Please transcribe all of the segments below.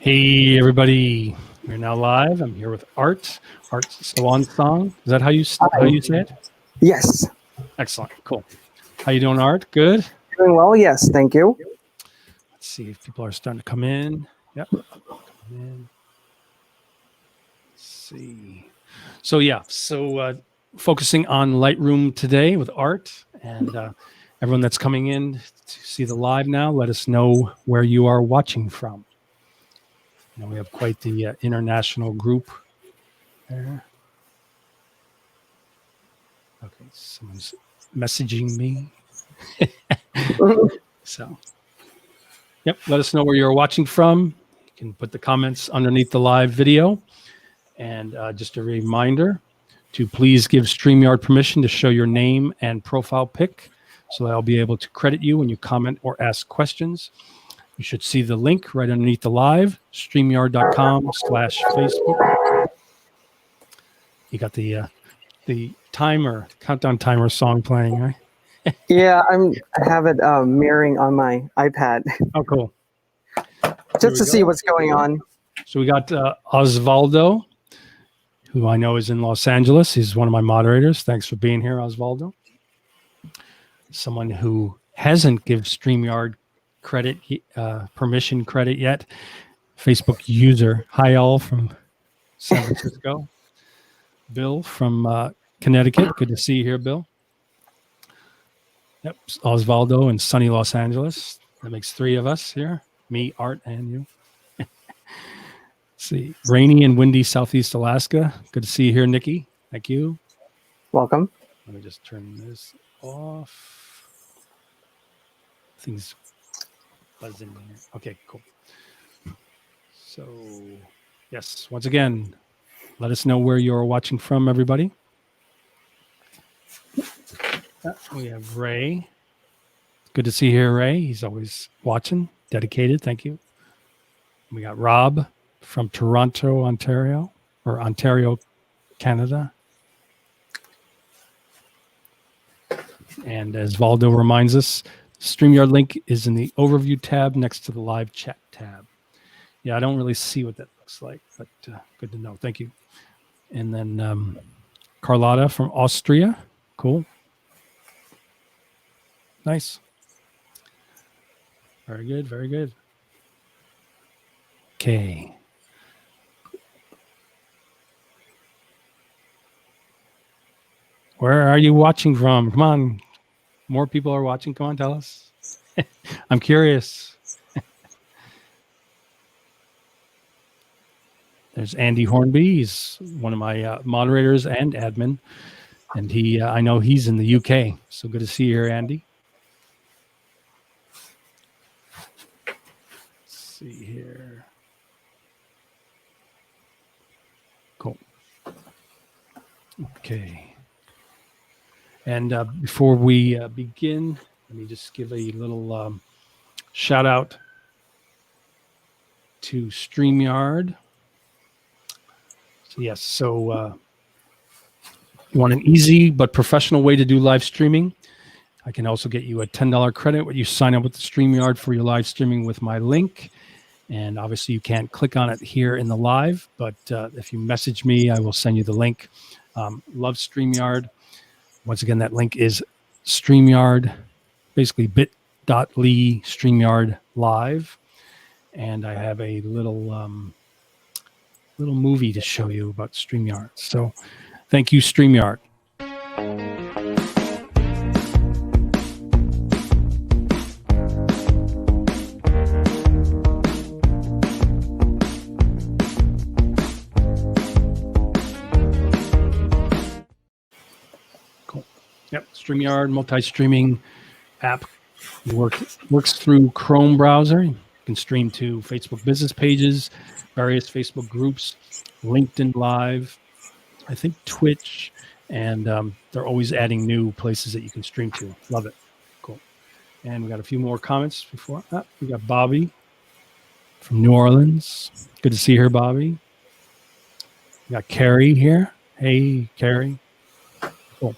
Hey everybody, we're now live. I'm here with Art Suwansang. Is that how you say it? Yes. Excellent, cool. How you doing, Art? Good? Doing well, yes, thank you. Let's see if people are starting to come in. Yep, come in. Let's see. So focusing on Lightroom today with Art, and everyone that's coming in to see the live now, let us know where you are watching from. You know, we have quite the international group there. Okay, someone's messaging me. So, yep, let us know where you're watching from. You can put the comments underneath the live video. And just a reminder to please give StreamYard permission to show your name and profile pic so that I'll be able to credit you when you comment or ask questions. You should see the link right underneath the live, streamyard.com/Facebook. You got the countdown timer song playing, right? Yeah, I have it mirroring on my iPad. Oh, cool. Just to see what's going on. So we got Osvaldo, who I know is in Los Angeles. He's one of my moderators. Thanks for being here, Osvaldo. Someone who hasn't given StreamYard permission credit yet. Facebook user. Hi, all from San Francisco. Bill from Connecticut. Good to see you here, Bill. Yep, Osvaldo in sunny Los Angeles. That makes 3 of us here. Me, Art, and you. Let's see. Rainy and windy Southeast Alaska. Good to see you here, Nikki. Thank you. Welcome. Let me just turn this off. Things buzzing here. Okay, cool. So, yes, once again, let us know where you're watching from, everybody. We have Ray. Good to see you here, Ray. He's always watching, dedicated. Thank you. We got Rob from Toronto, Ontario, Canada. And as Valdo reminds us, StreamYard link is in the overview tab next to the live chat tab. Yeah, I don't really see what that looks like, but good to know. Thank you. And then Carlotta from Austria. Cool. Nice. Very good, very good. Okay. Where are you watching from? Come on. More people are watching. Come on, tell us. I'm curious. There's Andy Hornby. He's one of my moderators and admin. And I know he's in the UK. So good to see you here, Andy. Let's see here. Cool. Okay. And before we begin, let me just give a little shout out to StreamYard. So yes, so you want an easy but professional way to do live streaming? I can also get you a $10 credit when you sign up with the StreamYard for your live streaming with my link. And obviously you can't click on it here in the live, but if you message me, I will send you the link. Love StreamYard. Once again, that link is StreamYard, basically bit.ly StreamYard live. And I have a little movie to show you about StreamYard. So thank you, StreamYard. Cool. Yep, StreamYard, multi-streaming app. Works through Chrome browser. You can stream to Facebook business pages, various Facebook groups, LinkedIn Live, I think Twitch, and they're always adding new places that you can stream to. Love it. Cool. And we got a few more comments before. We got Bobby from New Orleans. Good to see her, Bobby. We got Carrie here. Hey, Carrie. Cool.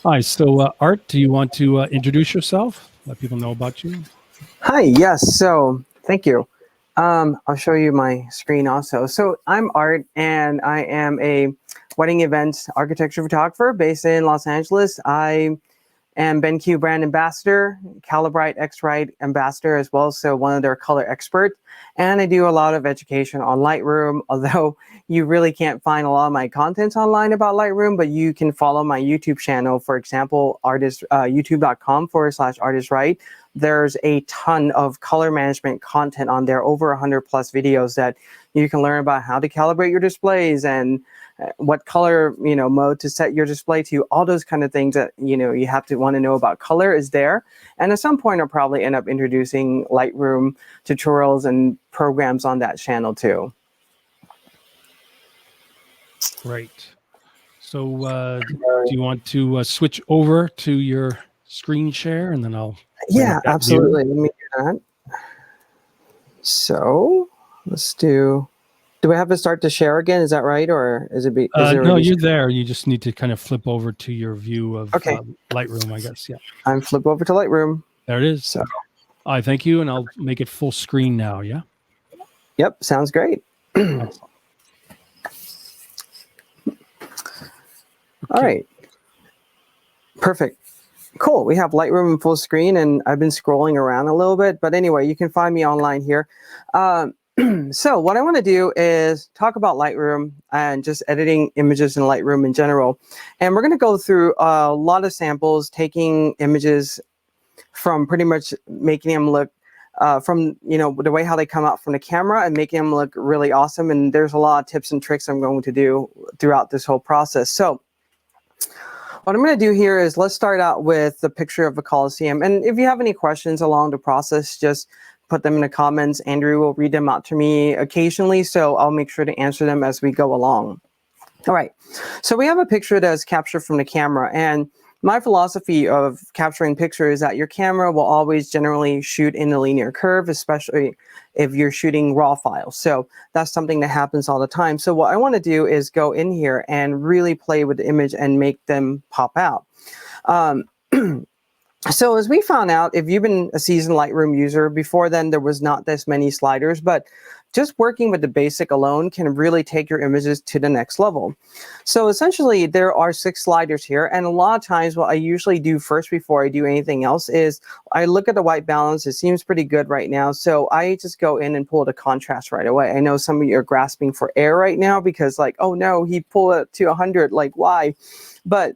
All right. So, Art, do you want to introduce yourself? Let people know about you. Hi. Yes. So, thank you. I'll show you my screen also. So I'm Art, and I am a wedding event architecture photographer based in Los Angeles. I am BenQ brand ambassador, Calibrate X-Rite ambassador as well, so one of their color experts. And I do a lot of education on Lightroom, although you really can't find a lot of my content online about Lightroom, but you can follow my YouTube channel, for example, youtube.com/artistrite. There's a ton of color management content on there, over 100 plus videos that you can learn about how to calibrate your displays and what color mode to set your display to. All those kind of things that you have to want to know about color is there. And at some point I'll probably end up introducing Lightroom tutorials and programs on that channel too. Great. So do you want to switch over to your screen share, and then I'll absolutely view. Let me do that. So let's do we have to start to share again? Is that right? Or is it no, you're there. You just need to kind of flip over to your view of Lightroom, I guess. Yeah. I'm flip over to Lightroom. There it is. So I thank you, and I'll make it full screen now. Yeah. Yep. Sounds great. Okay. All right. Perfect. Cool. We have Lightroom in full screen, and I've been scrolling around a little bit. But anyway, you can find me online here. So what I want to do is talk about Lightroom and just editing images in Lightroom in general. And we're going to go through a lot of samples, taking images from pretty much making them look from the way how they come out from the camera and making them look really awesome. And there's a lot of tips and tricks I'm going to do throughout this whole process. So what I'm going to do here is let's start out with the picture of a Coliseum. And if you have any questions along the process, just put them in the comments. Andrew will read them out to me occasionally, so I'll make sure to answer them as we go along. All right, so we have a picture that's captured from the camera, and my philosophy of capturing pictures is that your camera will always generally shoot in a linear curve, especially if you're shooting raw files. So that's something that happens all the time. So what I want to do is go in here and really play with the image and make them pop out. So as we found out, if you've been a seasoned Lightroom user, before then there was not this many sliders, but just working with the basic alone can really take your images to the next level. So essentially there are 6 sliders here, and a lot of times what I usually do first before I do anything else is I look at the white balance. It seems pretty good right now, so I just go in and pull the contrast right away. I know some of you are grasping for air right now because like, oh no, he pulled it to 100, like why? But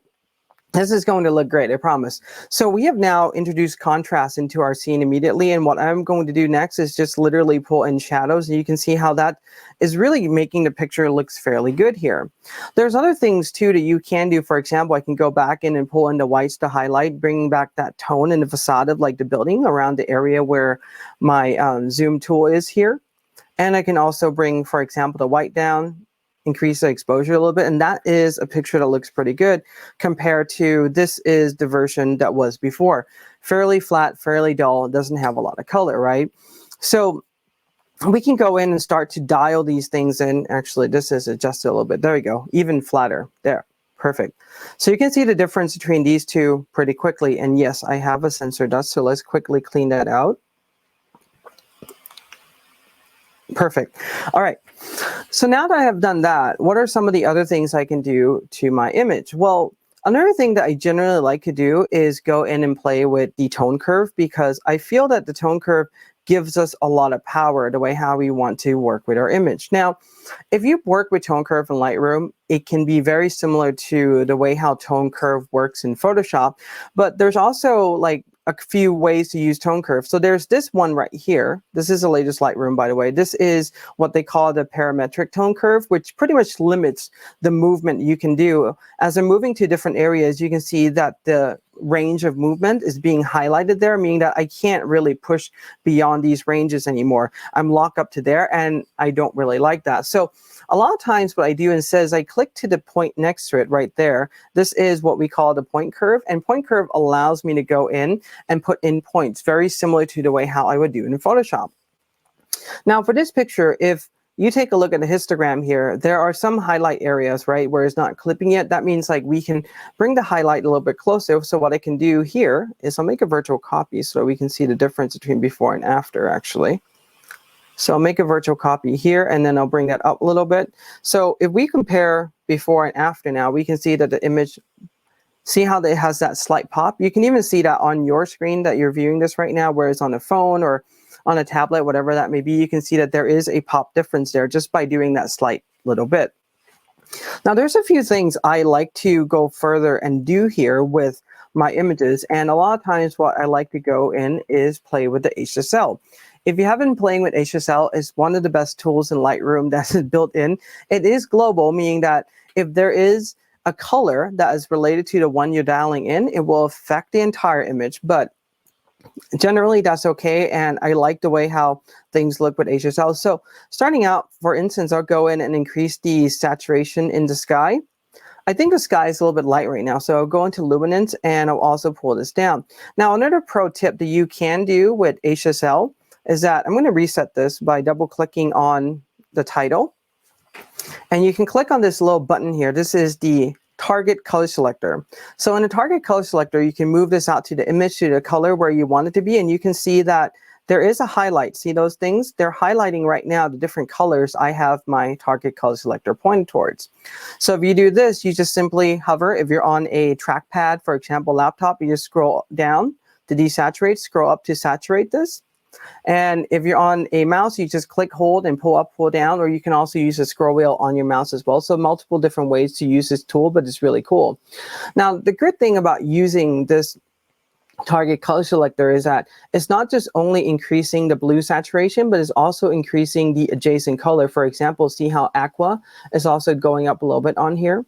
this is going to look great, I promise. So we have now introduced contrast into our scene immediately, and what I'm going to do next is just literally pull in shadows, and you can see how that is really making the picture looks fairly good here. There's other things too that you can do. For example, I can go back in and pull in the whites to highlight, bringing back that tone in the facade of like the building around the area where my zoom tool is here. And I can also bring, for example, the white down, increase the exposure a little bit, and that is a picture that looks pretty good compared to this is the version that was before. Fairly flat, fairly dull, doesn't have a lot of color, right? So we can go in and start to dial these things in. Actually, this is adjusted a little bit. There we go, even flatter. There, perfect. So you can see the difference between these two pretty quickly. And yes, I have a sensor dust, so let's quickly clean that out. Perfect. All right. So now that I have done that, what are some of the other things I can do to my image? Well, another thing that I generally like to do is go in and play with the tone curve, because I feel that the tone curve gives us a lot of power the way how we want to work with our image. Now, if you work with tone curve in Lightroom, it can be very similar to the way how tone curve works in Photoshop, but there's also like a few ways to use tone curve. So there's this one right here. This is the latest Lightroom, by the way. This is what they call the parametric tone curve, which pretty much limits the movement you can do. As I'm moving to different areas, you can see that the range of movement is being highlighted there, meaning that I can't really push beyond these ranges anymore. I'm locked up to there, and I don't really like that. So a lot of times what I do instead is I click to the point next to it right there. This is what we call the point curve, and point curve allows me to go in and put in points, very similar to the way how I would do it in Photoshop. Now for this picture, if you take a look at the histogram here, there are some highlight areas, right, where it's not clipping yet. That means like we can bring the highlight a little bit closer. So what I can do here is I'll make a virtual copy so we can see the difference between before and after, actually. So I'll make a virtual copy here, and then I'll bring that up a little bit. So if we compare before and after now, we can see that the image, see how it has that slight pop? You can even see that on your screen that you're viewing this right now, whereas on a phone or on a tablet, whatever that may be, you can see that there is a pop difference there just by doing that slight little bit. Now, there's a few things I like to go further and do here with my images, and a lot of times what I like to go in is play with the HSL. If you haven't been playing with HSL, it's one of the best tools in Lightroom that is built in. It is global, meaning that if there is a color that is related to the one you're dialing in, it will affect the entire image, but generally that's okay, and I like the way how things look with HSL. So starting out, for instance, I'll go in and increase the saturation in the sky. I think the sky is a little bit light right now, so I'll go into luminance and I'll also pull this down. Now, another pro tip that you can do with HSL is that I'm going to reset this by double clicking on the title. And you can click on this little button here. This is the target color selector. So in the target color selector, you can move this out to the image, to the color where you want it to be. And you can see that there is a highlight. See those things? They're highlighting right now the different colors I have my target color selector pointed towards. So if you do this, you just simply hover. If you're on a trackpad, for example, laptop, you just scroll down to desaturate, scroll up to saturate this. And if you're on a mouse, you just click, hold, and pull up, pull down, or you can also use a scroll wheel on your mouse as well. So multiple different ways to use this tool, but it's really cool. Now, the good thing about using this target color selector is that it's not just only increasing the blue saturation, but it's also increasing the adjacent color. For example, see how aqua is also going up a little bit on here.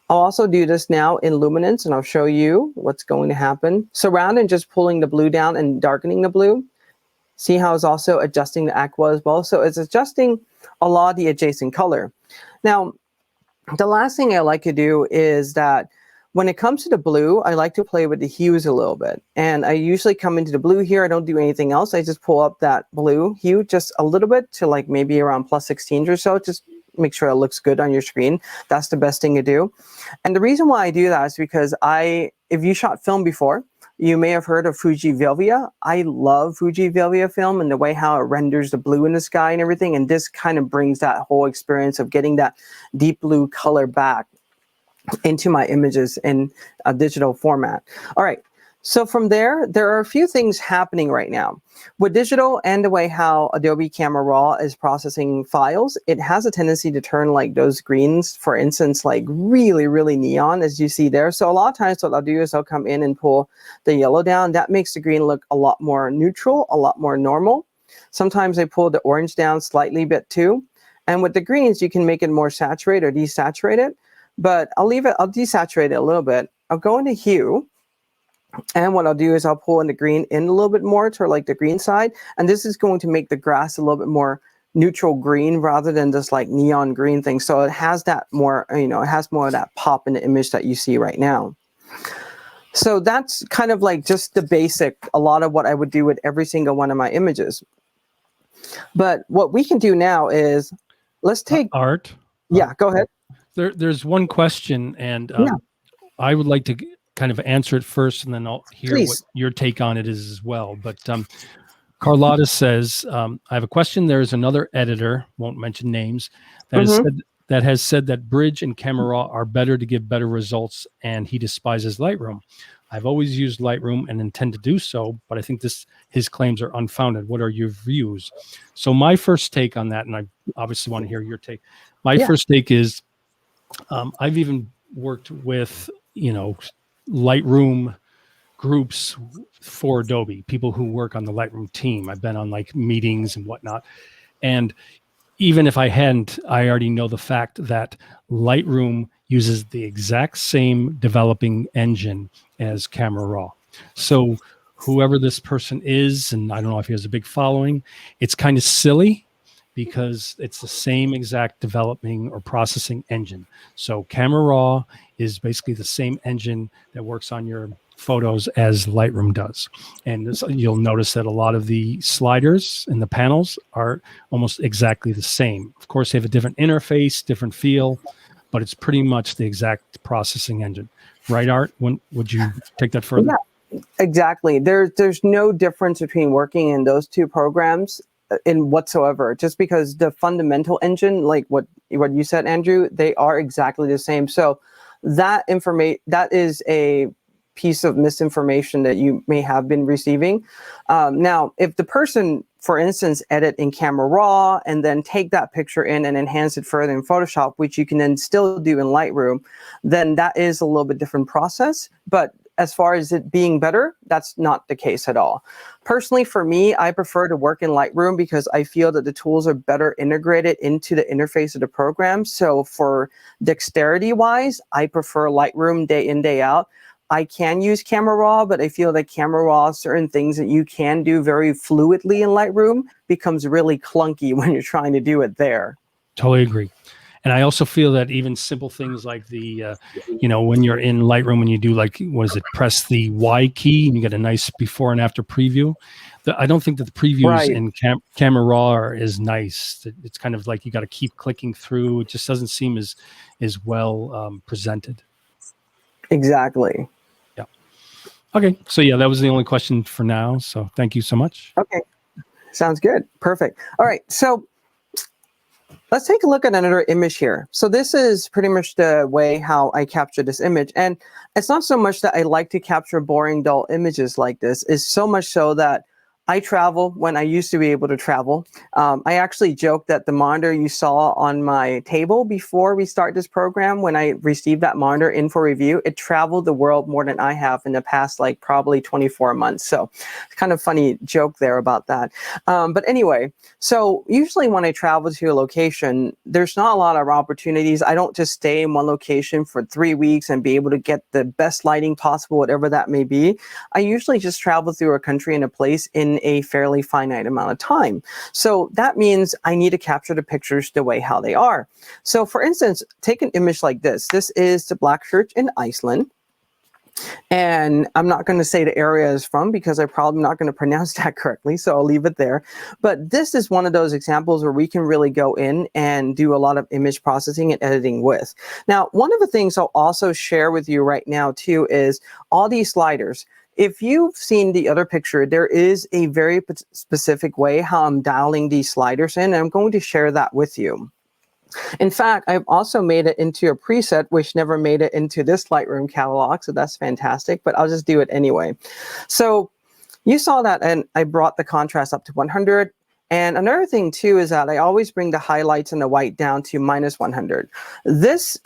I'll also do this now in luminance, and I'll show you what's going to happen. So rather than just pulling the blue down and darkening the blue, see how it's also adjusting the aqua as well. So it's adjusting a lot of the adjacent color. Now, the last thing I like to do is that when it comes to the blue, I like to play with the hues a little bit. And I usually come into the blue here. I don't do anything else. I just pull up that blue hue just a little bit to like maybe around +16 or so. Just make sure it looks good on your screen. That's the best thing to do. And the reason why I do that is because if you shot film before, you may have heard of Fuji Velvia. I love Fuji Velvia film and the way how it renders the blue in the sky and everything. And this kind of brings that whole experience of getting that deep blue color back into my images in a digital format. All right. So from there are a few things happening right now. With digital and the way how Adobe Camera Raw is processing files, it has a tendency to turn like those greens, for instance, like really, really neon, as you see there. So a lot of times what I'll do is I'll come in and pull the yellow down. That makes the green look a lot more neutral, a lot more normal. Sometimes I pull the orange down slightly bit too. And with the greens, you can make it more saturated or desaturate it. But I'll desaturate it a little bit. I'll go into hue. And what I'll do is I'll pull in the green in a little bit more to like the green side. And this is going to make the grass a little bit more neutral green rather than just like neon green thing. So it has that more, it has more of that pop in the image that you see right now. So that's kind of like just the basic, a lot of what I would do with every single one of my images. But what we can do now is let's take Art. Yeah, go ahead. There's one question, and Yeah. I would like to kind of answer it first, and then I'll hear Please. what your take on it is as well. But Carlotta says, I have a question. There is another editor, won't mention names, that has said that Bridge and Camera Raw are better to give better results, and he despises Lightroom. I've always used Lightroom and intend to do so, but I think his claims are unfounded. What are your views? So my first take on that, and I obviously want to hear your take. My first take is I've even worked with, Lightroom groups for Adobe, people who work on the Lightroom team. I've been on like meetings and whatnot. And even if I hadn't, I already know the fact that Lightroom uses the exact same developing engine as Camera Raw. So whoever this person is, and I don't know if he has a big following, it's kind of silly because it's the same exact developing or processing engine. So Camera Raw is basically the same engine that works on your photos as Lightroom does. And you'll notice that a lot of the sliders and the panels are almost exactly the same. Of course, they have a different interface, different feel, but it's pretty much the exact processing engine. Right, Art? Would you take that further? Yeah, exactly. There's no difference between working in those two programs in whatsoever, just because the fundamental engine, like what you said, Andrew, they are exactly the same. So that is a piece of misinformation that you may have been receiving. Now, if the person, for instance, edit in Camera Raw and then take that picture in and enhance it further in Photoshop, which you can then still do in Lightroom, then that is a little bit different process. But as far as it being better, that's not the case at all. Personally, for me, I prefer to work in Lightroom because I feel that the tools are better integrated into the interface of the program. So for dexterity-wise, I prefer Lightroom day in, day out. I can use Camera Raw, but I feel that Camera Raw, certain things that you can do very fluidly in Lightroom becomes really clunky when you're trying to do it there. Totally agree. And I also feel that even simple things like the, when you're in Lightroom, when you do press the Y key and you get a nice before and after preview. I don't think that the previews in Camera Raw are as nice. It's kind of like you got to keep clicking through. It just doesn't seem as well presented. Exactly. Yeah. Okay. So yeah, that was the only question for now. So thank you so much. Okay. Sounds good. Perfect. All right. So let's take a look at another image here. So this is pretty much the way how I capture this image. And it's not so much that I like to capture boring, dull images like this. It's so much so that I travel when I used to be able to travel. I actually joked that the monitor you saw on my table before we start this program, when I received that monitor in for review, it traveled the world more than I have in the past, like probably 24 months. So it's kind of funny joke there about that. But anyway, so usually when I travel to a location, there's not a lot of opportunities. I don't just stay in one location for 3 weeks and be able to get the best lighting possible, whatever that may be. I usually just travel through a country and a place in a fairly finite amount of time. So that means I need to capture the pictures the way how they are. So for instance, take an image like this. This is the black church in Iceland. And I'm not going to say the area is from because I'm probably not going to pronounce that correctly, so I'll leave it there. But this is one of those examples where we can really go in and do a lot of image processing and editing with. Now, one of the things I'll also share with you right now too is all these sliders. If you've seen the other picture, there is a very specific way how I'm dialing these sliders in, and I'm going to share that with you. In fact, I've also made it into a preset, which never made it into this Lightroom catalog, so that's fantastic, but I'll just do it anyway. So you saw that, and I brought the contrast up to 100. And another thing, too, is that I always bring the highlights and the white down to -100. This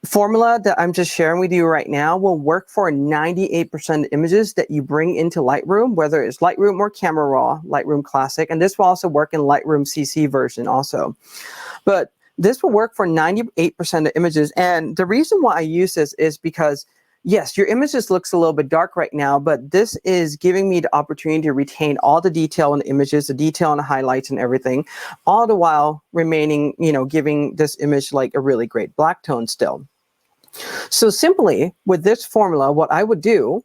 formula that I'm just sharing with you right now will work for 98% of images that you bring into Lightroom, whether it's Lightroom or Camera Raw, Lightroom Classic, and this will also work in Lightroom CC version also. But this will work for 98% of images, and the reason why I use this is because, yes, your image just looks a little bit dark right now, but this is giving me the opportunity to retain all the detail in the images, the detail in the highlights and everything, all the while remaining, giving this image like a really great black tone still. So simply with this formula, what I would do,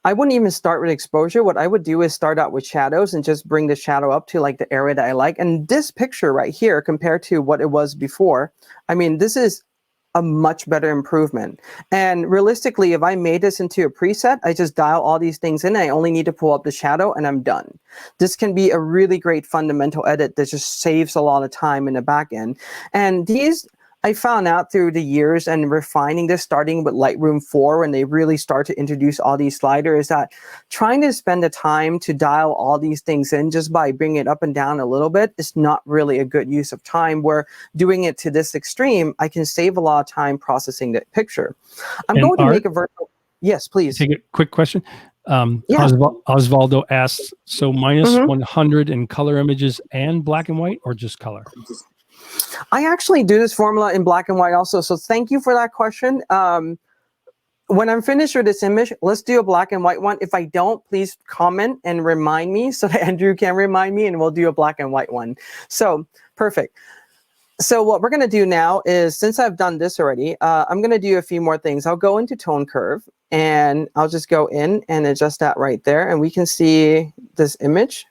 I wouldn't even start with exposure. What I would do is start out with shadows and just bring the shadow up to like the area that I like. And this picture right here, compared to what it was before, I mean, this is a much better improvement. And realistically, if I made this into a preset, I just dial all these things in. I only need to pull up the shadow and I'm done. This can be a really great fundamental edit that just saves a lot of time in the back end. And these, I found out through the years and refining this, starting with Lightroom 4, when they really start to introduce all these sliders, is that trying to spend the time to dial all these things in just by bringing it up and down a little bit is not really a good use of time, where doing it to this extreme, I can save a lot of time processing the picture. I'm going to make a virtual... Yes, please. Take a quick question. Yeah. Osvaldo asks, so -100 in color images and black and white, or just color? I actually do this formula in black and white also, so thank you for that question. When I'm finished with this image, let's do a black and white one. If I don't, please comment and remind me so that Andrew can remind me, and we'll do a black and white one. So, perfect. So what we're going to do now is, since I've done this already, I'm going to do a few more things. I'll go into tone curve, and I'll just go in and adjust that right there, and we can see this image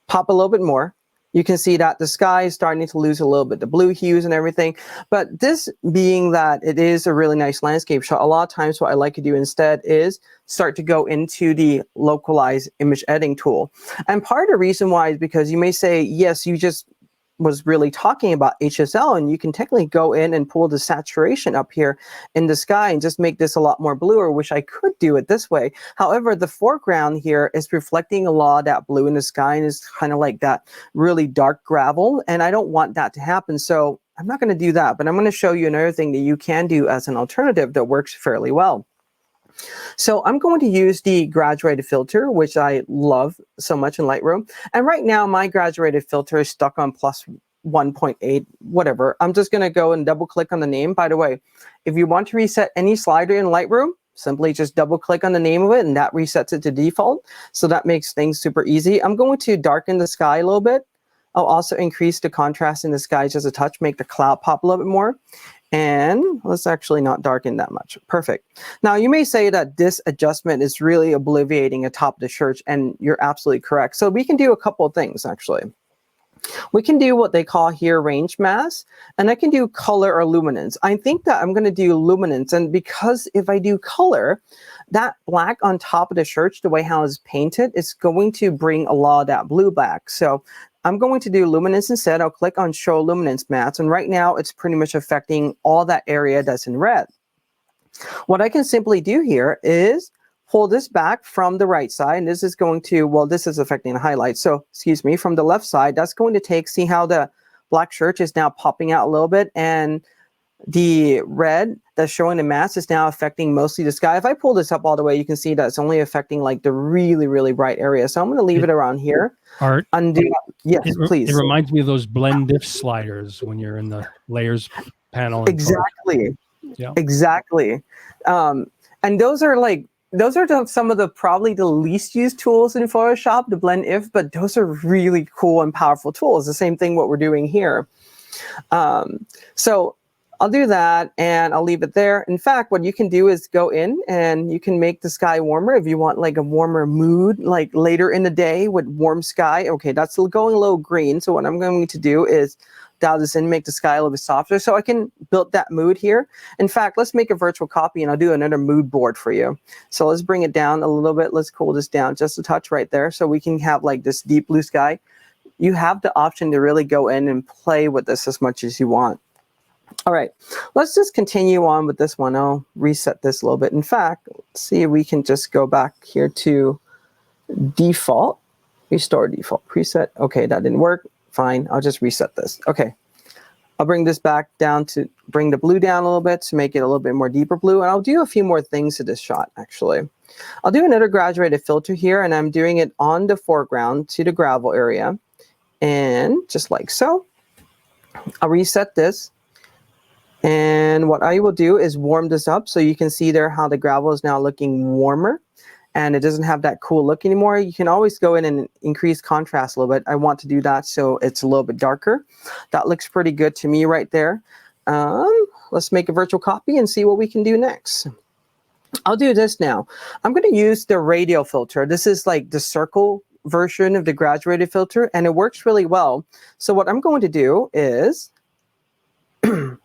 pop a little bit more. You can see that the sky is starting to lose a little bit the blue hues and everything. But this being that it is a really nice landscape shot, a lot of times what I like to do instead is start to go into the localized image editing tool. And part of the reason why is because you may say, yes, you just was really talking about HSL, and you can technically go in and pull the saturation up here in the sky and just make this a lot more bluer, which I could do it this way. However, the foreground here is reflecting a lot of that blue in the sky and is kind of like that really dark gravel, and I don't want that to happen. So I'm not going to do that, but I'm going to show you another thing that you can do as an alternative that works fairly well. So I'm going to use the graduated filter, which I love so much in Lightroom. And right now, my graduated filter is stuck on plus 1.8, whatever. I'm just going to go and double click on the name. By the way, if you want to reset any slider in Lightroom, simply just double click on the name of it and that resets it to default. So that makes things super easy. I'm going to darken the sky a little bit. I'll also increase the contrast in the sky just a touch, make the cloud pop a little bit more. And let's actually not darken that much. Perfect. Now, you may say that this adjustment is really obliviating atop the church, and you're absolutely correct. So we can do a couple of things, actually. We can do what they call here range mask, and I can do color or luminance. I think that I'm going to do luminance, and because if I do color, that black on top of the church, the way how it's painted, is going to bring a lot of that blue back. So I'm going to do luminance instead. I'll click on show luminance maps, and right now it's pretty much affecting all that area that's in red. What I can simply do here is pull this back from the right side, and this is going to, well, this is affecting the highlight. So, excuse me, from the left side, that's going to take, see how the black church is now popping out a little bit, and the red that's showing the mass is now affecting mostly the sky. If I pull this up all the way, you can see that it's only affecting like the really, really bright area. So I'm going to leave it around here. Art. Undo. Yes, please. It reminds me of those blend diff sliders when you're in the layers panel. Exactly. Yeah. Exactly. And those are some of the probably the least used tools in Photoshop, the blend if, but those are really cool and powerful tools. The same thing what we're doing here. So I'll do that and I'll leave it there. In fact, what you can do is go in and you can make the sky warmer if you want like a warmer mood, like later in the day with warm sky. Okay, that's going a little green. So what I'm going to do is dial this in, make the sky a little bit softer so I can build that mood here. In fact, let's make a virtual copy and I'll do another mood board for you. So let's bring it down a little bit. Let's cool this down just a touch right there so we can have like this deep blue sky. You have the option to really go in and play with this as much as you want. All right, let's just continue on with this one. I'll reset this a little bit. In fact, let's see if we can just go back here to default, restore default preset. Okay, that didn't work. Fine, I'll just reset this. Okay, I'll bring this back down to bring the blue down a little bit to make it a little bit more deeper blue. And I'll do a few more things to this shot, actually. I'll do another graduated filter here, and I'm doing it on the foreground to the gravel area. And just like so, I'll reset this. And what I will do is warm this up so you can see there how the gravel is now looking warmer and it doesn't have that cool look anymore. You can always go in and increase contrast a little bit. I want to do that so it's a little bit darker. That looks pretty good to me right there. Let's make a virtual copy and see what we can do next. I'll do this now. I'm going to use the Radial Filter. This is like the circle version of the graduated filter and it works really well. So what I'm going to do is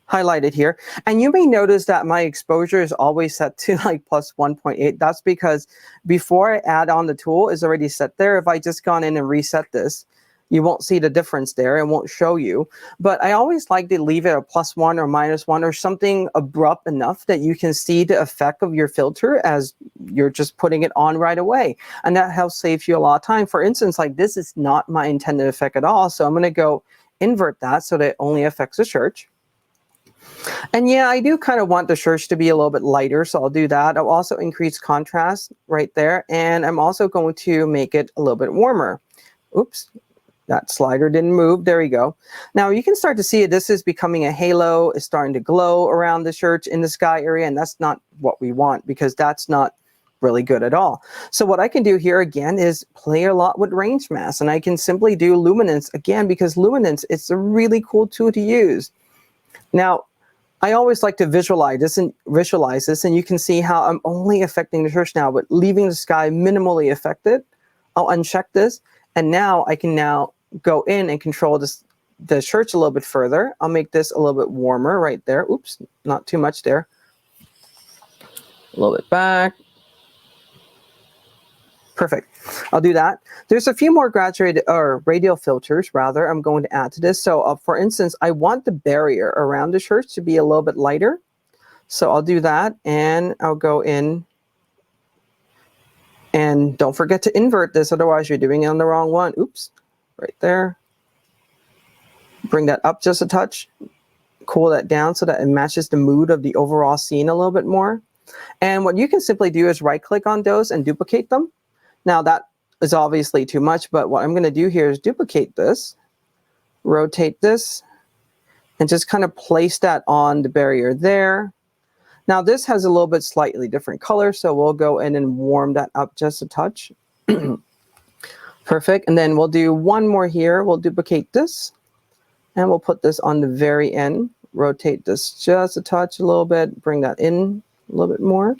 highlight it here. And you may notice that my exposure is always set to like plus 1.8. That's because before I add on the tool is already set there. If I just gone in and reset this, you won't see the difference there. It won't show you. But I always like to leave it at +1 or -1 or something abrupt enough that you can see the effect of your filter as you're just putting it on right away. And that helps save you a lot of time. For instance, like this is not my intended effect at all. So I'm going to go invert that so that it only affects the church. And yeah, I do kind of want the church to be a little bit lighter, so I'll do that. I'll also increase contrast right there, and I'm also going to make it a little bit warmer. Oops, that slider didn't move. There we go. Now you can start to see this is becoming a halo. It's starting to glow around the church in the sky area, and that's not what we want because that's not really good at all. So what I can do here again is play a lot with range mask, and I can simply do luminance again because luminance, it's a really cool tool to use. Now, I always like to visualize this, and you can see how I'm only affecting the church now, but leaving the sky minimally affected. I'll uncheck this, and now I can now go in and control the shirts a little bit further. I'll make this a little bit warmer right there. Oops, not too much there. A little bit back. Perfect. I'll do that. There's a few more graduated or radial filters, rather, I'm going to add to this. So for instance, I want the barrier around the shirts to be a little bit lighter. So I'll do that, and I'll go in. And don't forget to invert this, otherwise you're doing it on the wrong one. Oops, right there. Bring that up just a touch. Cool that down so that it matches the mood of the overall scene a little bit more. And what you can simply do is right-click on those and duplicate them. Now that is obviously too much, but what I'm going to do here is duplicate this, rotate this, and just kind of place that on the barrier there. Now this has a little bit slightly different color, so we'll go in and warm that up just a touch. Perfect. And then we'll do one more here. We'll duplicate this, and we'll put this on the very end. Rotate this just a touch, a little bit, bring that in a little bit more.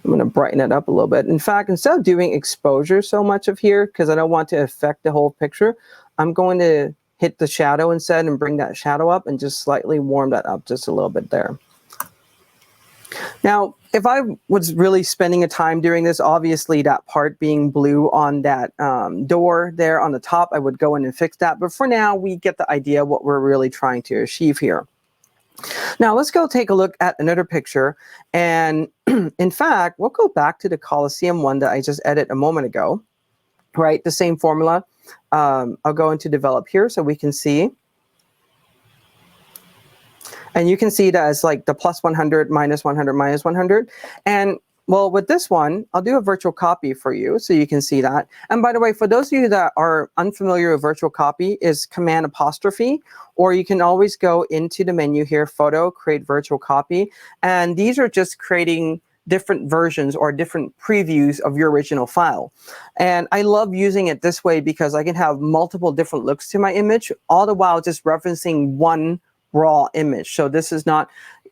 I'm going to brighten it up a little bit. In fact, instead of doing exposure so much of here, because I don't want to affect the whole picture, I'm going to hit the shadow instead and bring that shadow up and just slightly warm that up just a little bit there. Now, if I was really spending a time doing this, obviously that part being blue on that door there on the top, I would go in and fix that. But for now, we get the idea what we're really trying to achieve here. Now let's go take a look at another picture, and in fact we'll go back to the Coliseum one that I just edited a moment ago, right? The same formula. I'll go into develop here so we can see, and you can see that as like the plus 100, minus 100, minus 100. And well, with this one, I'll do a virtual copy for you so you can see that. And by the way, for those of you that are unfamiliar with virtual copy, is Command apostrophe, or you can always go into the menu here, Photo, Create Virtual Copy. And these are just creating different versions or different previews of your original file. And I love using it this way because I can have multiple different looks to my image, all the while just referencing one raw image. So this is not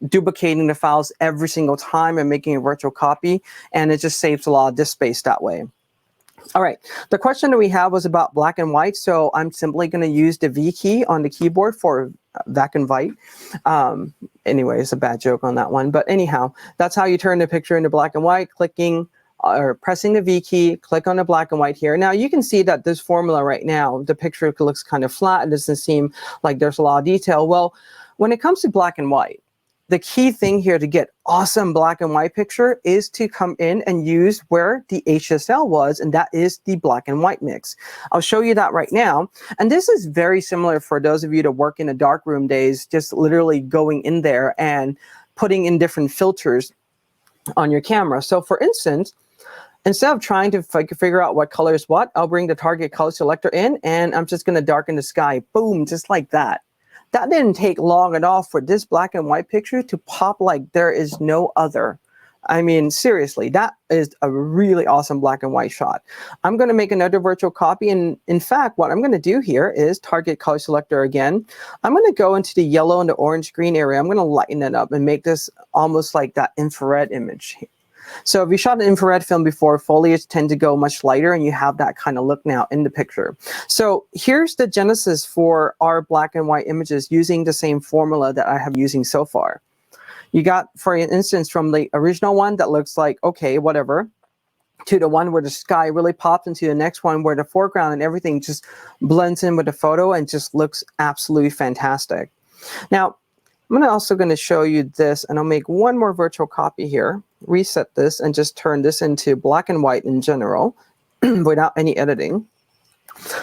duplicating the files every single time and making a virtual copy, and it just saves a lot of disk space that way. All right, the question that we have was about black and white, so I'm simply going to use the V key on the keyboard for black and white. Anyway, it's a bad joke on that one, but anyhow, that's how you turn the picture into black and white, clicking or pressing the V key, click on the black and white here. Now you can see that this formula right now, the picture looks kind of flat. It doesn't seem like there's a lot of detail. Well, when it comes to black and white, the key thing here to get awesome black and white picture is to come in and use where the HSL was, and that is the black and white mix. I'll show you that right now. And this is very similar for those of you that work in the darkroom days, just literally going in there and putting in different filters on your camera. So for instance, instead of trying to figure out what color is what, I'll bring the target color selector in, and I'm just going to darken the sky. Boom, just like that. That didn't take long at all for this black and white picture to pop like there is no other. I mean, seriously, that is a really awesome black and white shot. I'm going to make another virtual copy. And in fact, what I'm going to do here is target color selector again. I'm going to go into the yellow and the orange green area. I'm going to lighten it up and make this almost like that infrared image. So if you shot an infrared film before, foliage tend to go much lighter, and you have that kind of look now in the picture. So here's the genesis for our black and white images using the same formula that I have using so far. You got, for instance, from the original one that looks like, okay, whatever, to the one where the sky really pops, into the next one where the foreground and everything just blends in with the photo and just looks absolutely fantastic. Now, I'm also going to show you this, and I'll make one more virtual copy here, reset this, and just turn this into black and white in general without any editing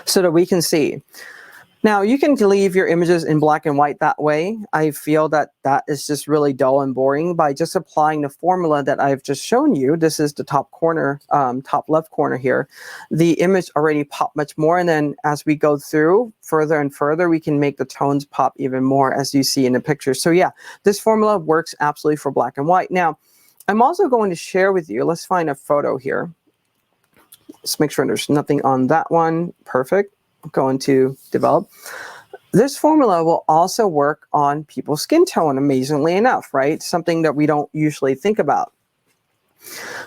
so that we can see. Now, you can leave your images in black and white that way. I feel that that is just really dull and boring. By just applying the formula that I've just shown you, this is the top corner, top left corner here, the image already popped much more. And then as we go through further and further, we can make the tones pop even more, as you see in the picture. So yeah, this formula works absolutely for black and white. Now, I'm also going to share with you, let's find a photo here. Let's make sure there's nothing on that one. Perfect. Going to develop. This formula will also work on people's skin tone, amazingly enough, right? Something that we don't usually think about.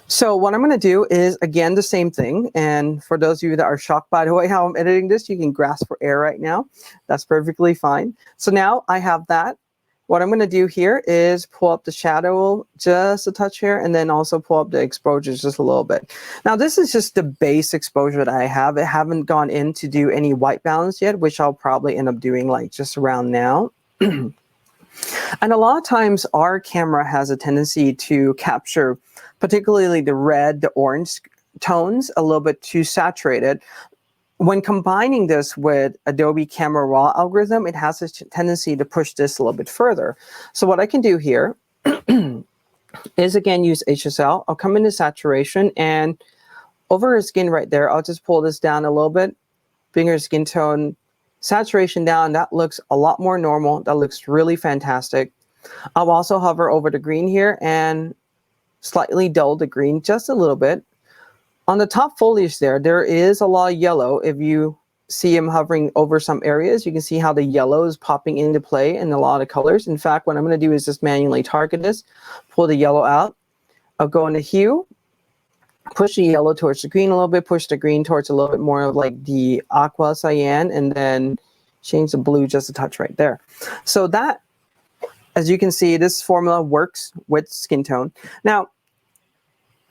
So what I'm going to do is, again, the same thing. And for those of you that are shocked by the way how I'm editing this, you can grasp for air right now. That's perfectly fine. So now I have that. What I'm going to do here is pull up the shadow just a touch here, and then also pull up the exposure just a little bit. Now, this is just the base exposure that I have. I haven't gone in to do any white balance yet, which I'll probably end up doing like just around now. And a lot of times our camera has a tendency to capture particularly the red, the orange tones a little bit too saturated. When combining this with Adobe Camera Raw algorithm, it has a tendency to push this a little bit further. So what I can do here is, again, use HSL. I'll come into saturation, and over her skin right there, I'll just pull this down a little bit, bring her skin tone saturation down. That looks a lot more normal. That looks really fantastic. I'll also hover over the green here and slightly dull the green just a little bit. On the top foliage there is a lot of yellow. If you see him hovering over some areas, you can see how the yellow is popping into play in a lot of colors. In fact, what I'm going to do is just manually target this, pull the yellow out. I'll go into hue, push the yellow towards the green a little bit, push the green towards a little bit more of like the aqua cyan, and then change the blue just a touch right there. So that, as you can see, this formula works with skin tone. Now,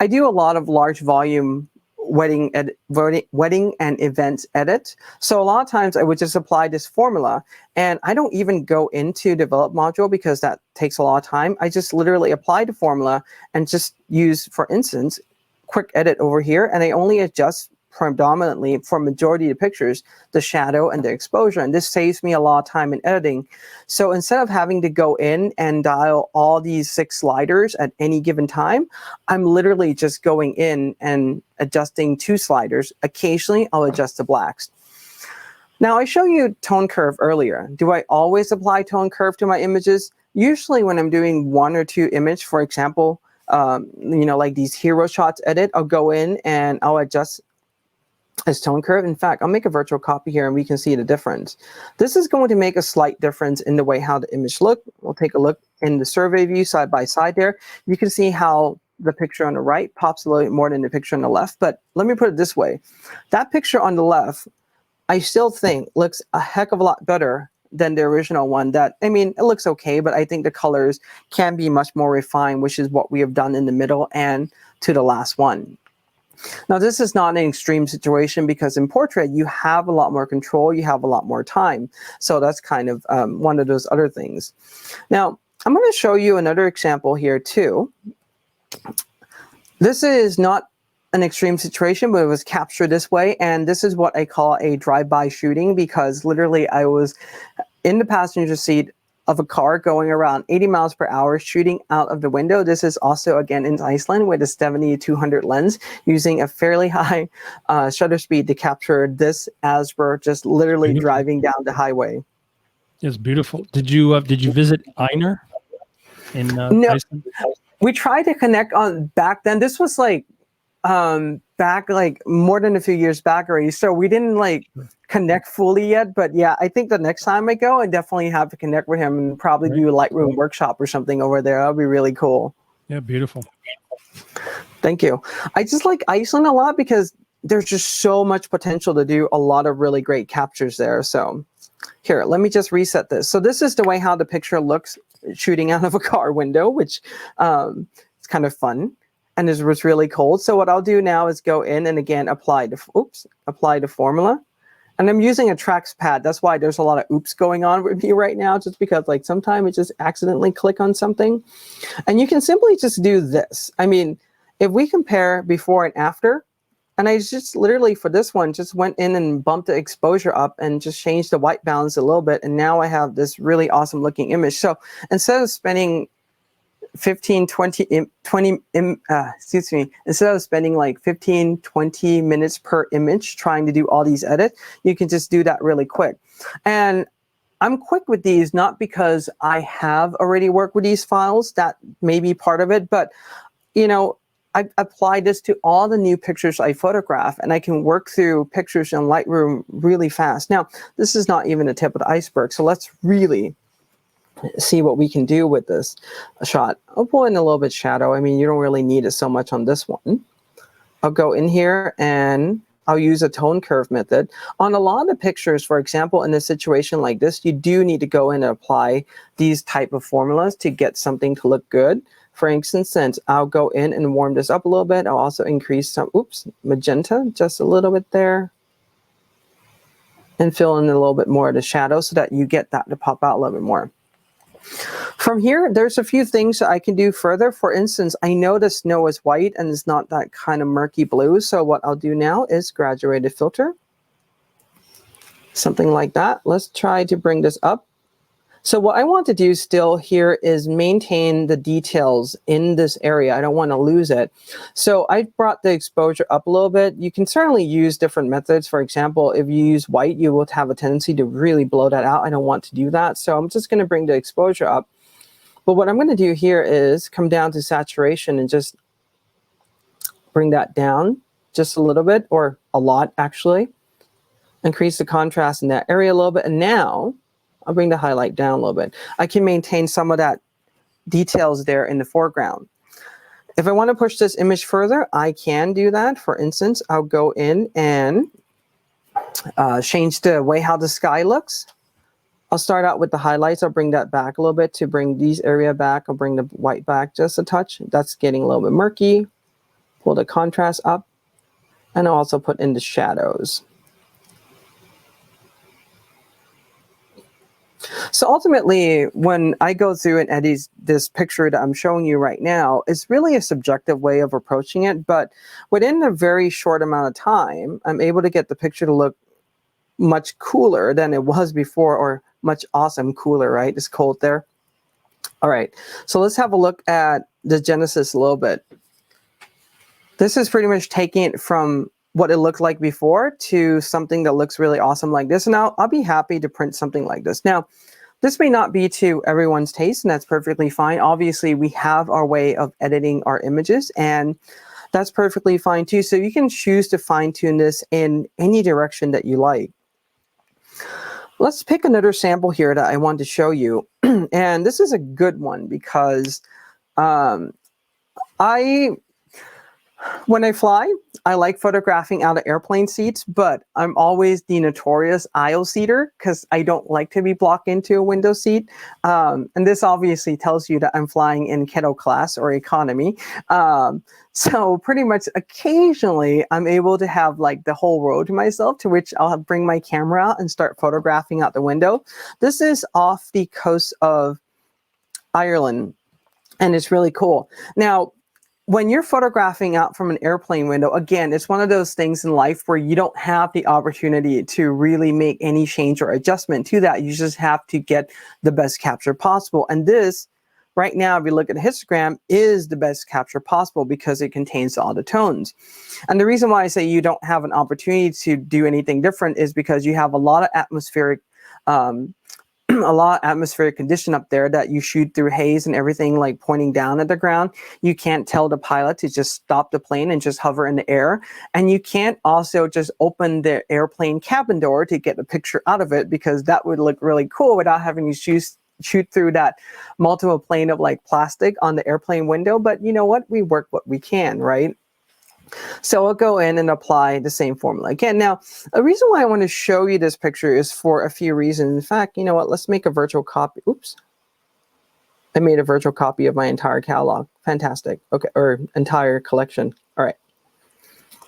I do a lot of large volume wedding and events edit. So a lot of times I would just apply this formula, and I don't even go into develop module because that takes a lot of time. I just literally apply the formula and just use, for instance, quick edit over here, and I only adjust predominantly for majority of the pictures, the shadow and the exposure, and this saves me a lot of time in editing. So instead of having to go in and dial all these 6 sliders at any given time, I'm literally just going in and adjusting 2 sliders. Occasionally, I'll adjust the blacks. Now, I show you tone curve earlier. Do I always apply tone curve to my images? Usually when I'm doing 1 or 2 image, for example, like these hero shots edit, I'll go in and I'll adjust as tone curve. In fact, I'll make a virtual copy here and we can see the difference. This is going to make a slight difference in the way how the image look. We'll take a look in the survey view side by side there. You can see how the picture on the right pops a little bit more than the picture on the left. But let me put it this way. That picture on the left, I still think looks a heck of a lot better than the original one. That, I mean, it looks okay, but I think the colors can be much more refined, which is what we have done in the middle and to the last one. Now, this is not an extreme situation because in portrait, you have a lot more control, you have a lot more time. So that's kind of one of those other things. Now, I'm going to show you another example here too. This is not an extreme situation, but it was captured this way. And this is what I call a drive-by shooting, because literally I was in the passenger seat of a car going around 80 miles per hour, shooting out of the window. This is also, again, in Iceland with a 70-200 lens, using a fairly high shutter speed to capture this as we're just literally driving down the highway. It's beautiful. Did you visit Einar in No, Iceland? We tried to connect on back then. This was like back like more than a few years back already. So we didn't like connect fully yet. But yeah, I think the next time I go, I definitely have to connect with him and probably do a Lightroom workshop or something over there. That'll be really cool. Yeah, beautiful. Thank you. I just like Iceland a lot because there's just so much potential to do a lot of really great captures there. So here, let me just reset this. So this is the way how the picture looks shooting out of a car window, which it's kind of fun. And it was really cold. So what I'll do now is go in and again apply the formula. And I'm using a trackpad. That's why there's a lot of oops going on with me right now, just because like sometimes it just accidentally click on something. And you can simply just do this. I mean, if we compare before and after, and I just literally for this one just went in and bumped the exposure up and just changed the white balance a little bit. And now I have this really awesome looking image. So instead of spending instead of spending like 15-20 minutes per image trying to do all these edits, you can just do that really quick. And I'm quick with these not because I have already worked with these files, that may be part of it, but you know, I apply this to all the new pictures I photograph, and I can work through pictures in Lightroom really fast. Now, this is not even the tip of the iceberg, so let's really see what we can do with this shot. I'll pull in a little bit shadow. I mean, you don't really need it so much on this one. I'll go in here and I'll use a tone curve method. On a lot of pictures, for example, in a situation like this, you do need to go in and apply these type of formulas to get something to look good. For instance, since I'll go in and warm this up a little bit, I'll also increase some, magenta, just a little bit there. And fill in a little bit more of the shadow so that you get that to pop out a little bit more. From here, there's a few things that I can do further. For instance, I know the snow is white and it's not that kind of murky blue. So what I'll do now is graduated filter. Something like that. Let's try to bring this up. So what I want to do still here is maintain the details in this area. I don't want to lose it. So I brought the exposure up a little bit. You can certainly use different methods. For example, if you use white, you will have a tendency to really blow that out. I don't want to do that. So I'm just going to bring the exposure up. But what I'm going to do here is come down to saturation and just bring that down just a little bit, or a lot actually. Increase the contrast in that area a little bit. And now I'll bring the highlight down a little bit. I can maintain some of that details there in the foreground. If I want to push this image further, I can do that. For instance, I'll go in and change the way how the sky looks. I'll start out with the highlights. I'll bring that back a little bit to bring these area back. I'll bring the white back just a touch. That's getting a little bit murky. Pull the contrast up. And I'll also put in the shadows. So ultimately, when I go through and edit this picture that I'm showing you right now, it's really a subjective way of approaching it. But within a very short amount of time, I'm able to get the picture to look much cooler than it was before, or much awesome cooler, right? It's cold there. All right, so let's have a look at the genesis a little bit. This is pretty much taking it from what it looked like before to something that looks really awesome like this. And I'll be happy to print something like this. Now, this may not be to everyone's taste, and that's perfectly fine. Obviously, we have our way of editing our images, and that's perfectly fine too. So you can choose to fine-tune this in any direction that you like. Let's pick another sample here that I want to show you. And this is a good one because when I fly, I like photographing out of airplane seats, but I'm always the notorious aisle seater because I don't like to be blocked into a window seat. And this obviously tells you that I'm flying in Keto class or economy. So pretty much occasionally I'm able to have like the whole row to myself, to which I'll bring my camera out and start photographing out the window. This is off the coast of Ireland, and it's really cool. Now, when you're photographing out from an airplane window, again, it's one of those things in life where you don't have the opportunity to really make any change or adjustment to that. You just have to get the best capture possible. And this, right now, if you look at the histogram, is the best capture possible because it contains all the tones. And the reason why I say you don't have an opportunity to do anything different is because you have a lot of atmospheric condition up there that you shoot through haze and everything, like pointing down at the ground. You can't tell the pilot to just stop the plane and just hover in the air. And you can't also just open the airplane cabin door to get the picture out of it, because that would look really cool without having to shoot through that multiple plane of like plastic on the airplane window. But you know what? We work what we can, right? So I'll go in and apply the same formula again. Now, a reason why I want to show you this picture is for a few reasons. In fact, you know what? Let's make a virtual copy. Oops. I made a virtual copy of my entire catalog. Fantastic. Okay, or entire collection. All right.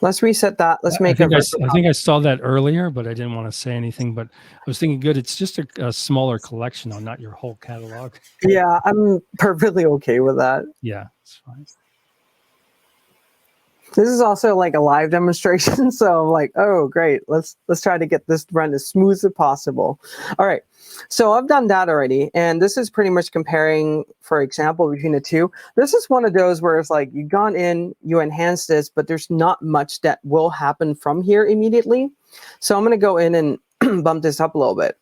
Let's reset that. Let's make a virtual copy. I think I saw that earlier, but I didn't want to say anything. But I was thinking, good, it's just a smaller collection, though, not your whole catalog. Yeah, I'm perfectly okay with that. Yeah, it's fine. This is also like a live demonstration, so I'm like, oh, great. Let's try to get this run as smooth as possible. All right, so I've done that already, and this is pretty much comparing, for example, between the two. This is one of those where it's like you've gone in, you enhance this, but there's not much that will happen from here immediately. So I'm going to go in and bump this up a little bit.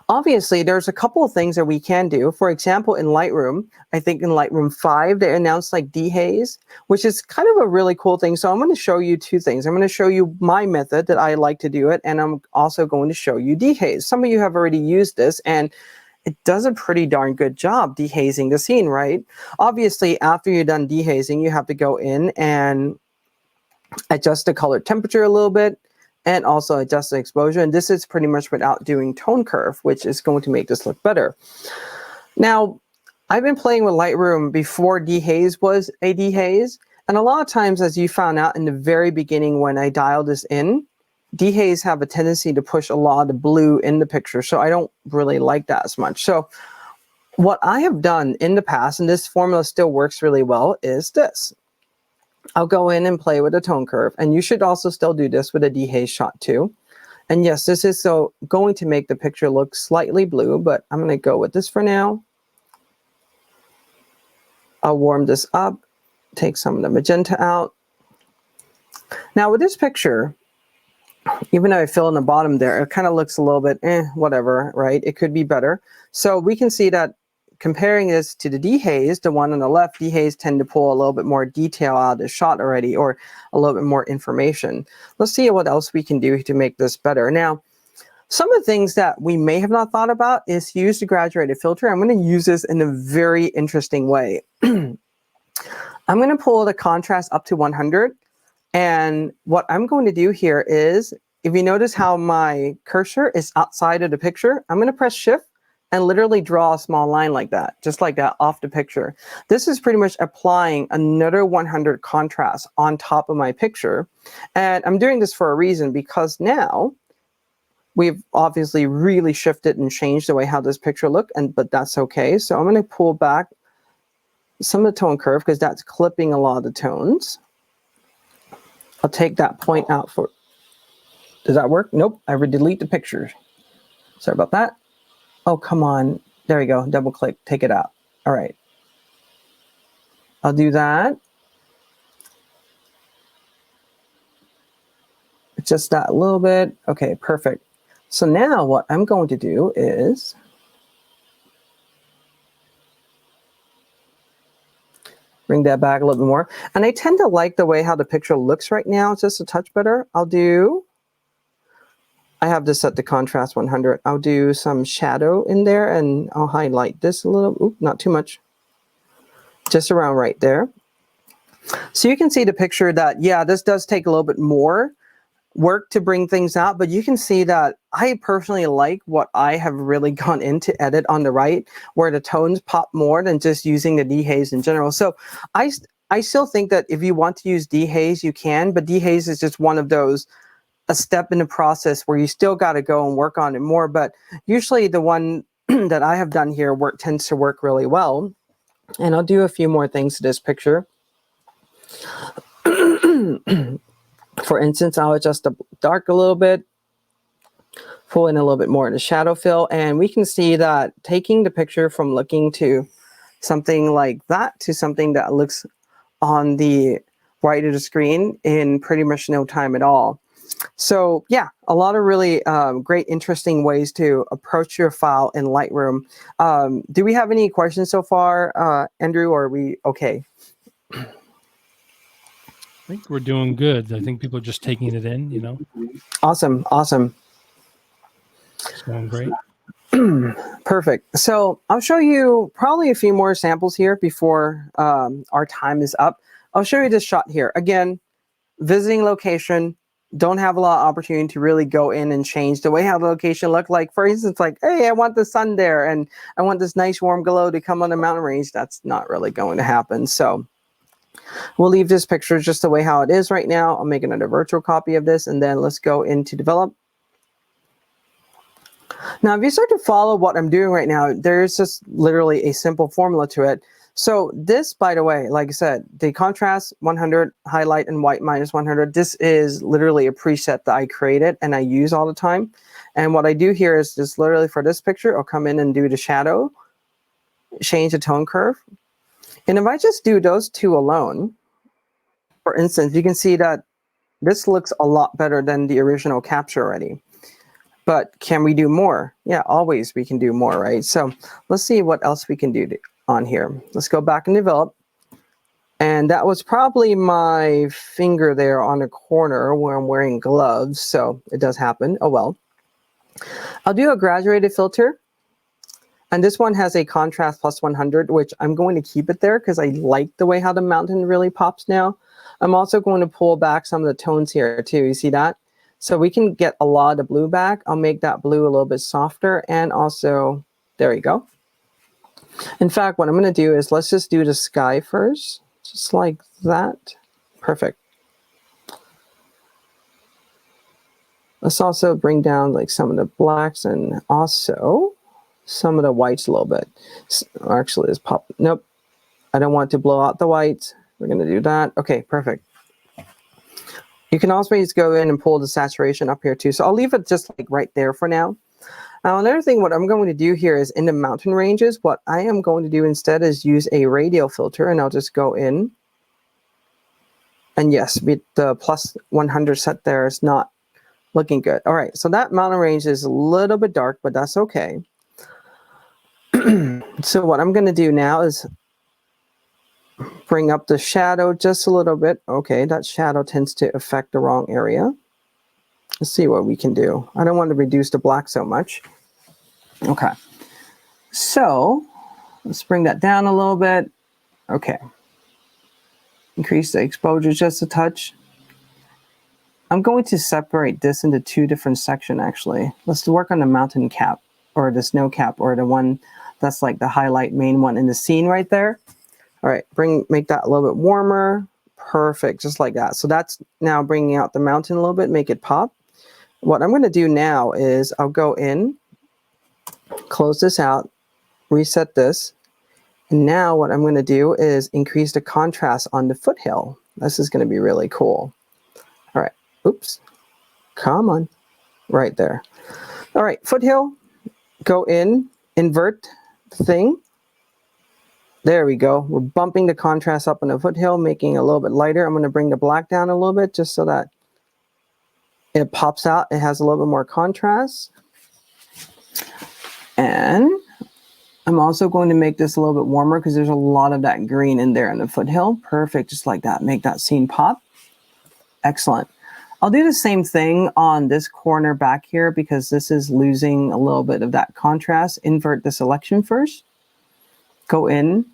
Obviously, there's a couple of things that we can do. For example, in Lightroom, I think in Lightroom 5, they announced like dehaze, which is kind of a really cool thing. So I'm going to show you two things. I'm going to show you my method that I like to do it, and I'm also going to show you dehaze. Some of you have already used this, and it does a pretty darn good job dehazing the scene, right? Obviously, after you're done dehazing, you have to go in and adjust the color temperature a little bit and also adjust the exposure. And this is pretty much without doing tone curve, which is going to make this look better. Now, I've been playing with Lightroom before dehaze was a dehaze. And a lot of times, as you found out in the very beginning when I dialed this in, dehaze have a tendency to push a lot of blue in the picture. So I don't really like that as much. So what I have done in the past, and this formula still works really well, is this. I'll go in and play with a tone curve. And you should also still do this with a dehaze shot too. And yes, this is going to make the picture look slightly blue, but I'm going to go with this for now. I'll warm this up, take some of the magenta out. Now with this picture, even though I fill in the bottom there, it kind of looks a little bit, whatever, right? It could be better. So we can see that comparing this to the dehaze, the one on the left, dehaze tend to pull a little bit more detail out of the shot already, or a little bit more information. Let's see what else we can do to make this better. Now, some of the things that we may have not thought about is use the graduated filter. I'm going to use this in a very interesting way. I'm going to pull the contrast up to 100. And what I'm going to do here is, if you notice how my cursor is outside of the picture, I'm going to press Shift and literally draw a small line like that, just like that off the picture. This is pretty much applying another 100 contrast on top of my picture. And I'm doing this for a reason, because now we've obviously really shifted and changed the way how this picture looked, but that's okay. So I'm going to pull back some of the tone curve because that's clipping a lot of the tones. I'll take that point out for, does that work? Nope, I would delete the picture. Sorry about that. Oh, come on. There we go. Double click, take it out. All right. I'll do that. Just that a little bit. Okay, perfect. So now what I'm going to do is bring that back a little bit more. And I tend to like the way how the picture looks right now, just a touch better. I have this set to contrast 100. I'll do some shadow in there, and I'll highlight this a little. Oop, not too much. Just around right there. So you can see the picture that, yeah, this does take a little bit more work to bring things out, but you can see that I personally like what I have really gone into edit on the right, where the tones pop more than just using the dehaze in general. So I still think that if you want to use dehaze, you can, but dehaze is just one of those, a step in the process where you still got to go and work on it more. But usually the one that I have done here tends to work really well. And I'll do a few more things to this picture. For instance, I'll adjust the dark a little bit, pull in a little bit more in the shadow fill, and we can see that taking the picture from looking to something like that to something that looks on the right of the screen in pretty much no time at all. So yeah, a lot of really great, interesting ways to approach your file in Lightroom. Do we have any questions so far, Andrew, or are we okay? I think we're doing good. I think people are just taking it in, you know. Awesome, awesome. It's going great. Perfect. So I'll show you probably a few more samples here before our time is up. I'll show you this shot here. Again, visiting location, don't have a lot of opportunity to really go in and change the way how the location looked. Like, for instance, like, hey, I want the sun there and I want this nice warm glow to come on the mountain range. That's not really going to happen. So we'll leave this picture just the way how it is right now. I'll make another virtual copy of this, and then let's go into develop. Now, if you start to follow what I'm doing right now, there's just literally a simple formula to it. So this, by the way, like I said, the contrast 100, highlight and white minus 100, this is literally a preset that I created and I use all the time. And what I do here is just literally for this picture, I'll come in and do the shadow, change the tone curve. And if I just do those two alone, for instance, you can see that this looks a lot better than the original capture already. But can we do more? Yeah, always we can do more, right? So let's see what else we can do on here. Let's go back and develop. And that was probably my finger there on the corner where I'm wearing gloves. So it does happen. Oh, well. I'll do a graduated filter. And this one has a contrast plus 100, which I'm going to keep it there because I like the way how the mountain really pops now. I'm also going to pull back some of the tones here too. You see that? So we can get a lot of blue back. I'll make that blue a little bit softer, and also, there you go. In fact, what I'm going to do is let's just do the sky first, just like that. Perfect. Let's also bring down like some of the blacks and also some of the whites a little bit. Actually, let's pop. Nope. I don't want to blow out the whites. We're going to do that. Okay, perfect. You can also just go in and pull the saturation up here too. So I'll leave it just like right there for now. Now, another thing, what I'm going to do here is in the mountain ranges, what I am going to do instead is use a radial filter, and I'll just go in. And yes, with the plus 100 set there is not looking good. All right, so that mountain range is a little bit dark, but that's okay. So what I'm going to do now is bring up the shadow just a little bit. Okay, that shadow tends to affect the wrong area. Let's see what we can do. I don't want to reduce the black so much. Okay, so let's bring that down a little bit. Okay, increase the exposure just a touch. I'm going to separate this into two different sections actually. Let's work on the mountain cap or the snow cap or the one that's like the highlight main one in the scene right there. All right, make that a little bit warmer. Perfect, just like that. So that's now bringing out the mountain a little bit, make it pop. What I'm going to do now is I'll go in, close this out, reset this. And now what I'm going to do is increase the contrast on the foothill. This is going to be really cool. All right, oops, come on, right there. All right, foothill, go in, invert the thing. There we go. We're bumping the contrast up on the foothill, making it a little bit lighter. I'm going to bring the black down a little bit just so that it pops out. It has a little bit more contrast. And I'm also going to make this a little bit warmer because there's a lot of that green in there in the foothill. Perfect, just like that. Make that scene pop. Excellent. I'll do the same thing on this corner back here because this is losing a little bit of that contrast. Invert the selection first. Go in.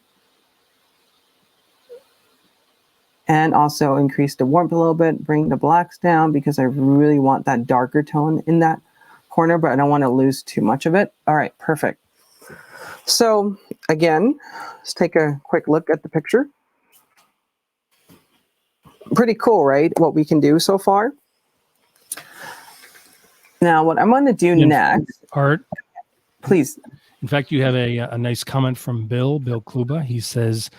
And also increase the warmth a little bit. Bring the blacks down because I really want that darker tone in that corner, but I don't want to lose too much of it. All right, perfect. So again, let's take a quick look at the picture. Pretty cool, right? What we can do so far. Now, what I'm going to do next. Art. Please. In fact, you have a nice comment from Bill Kluba. He says,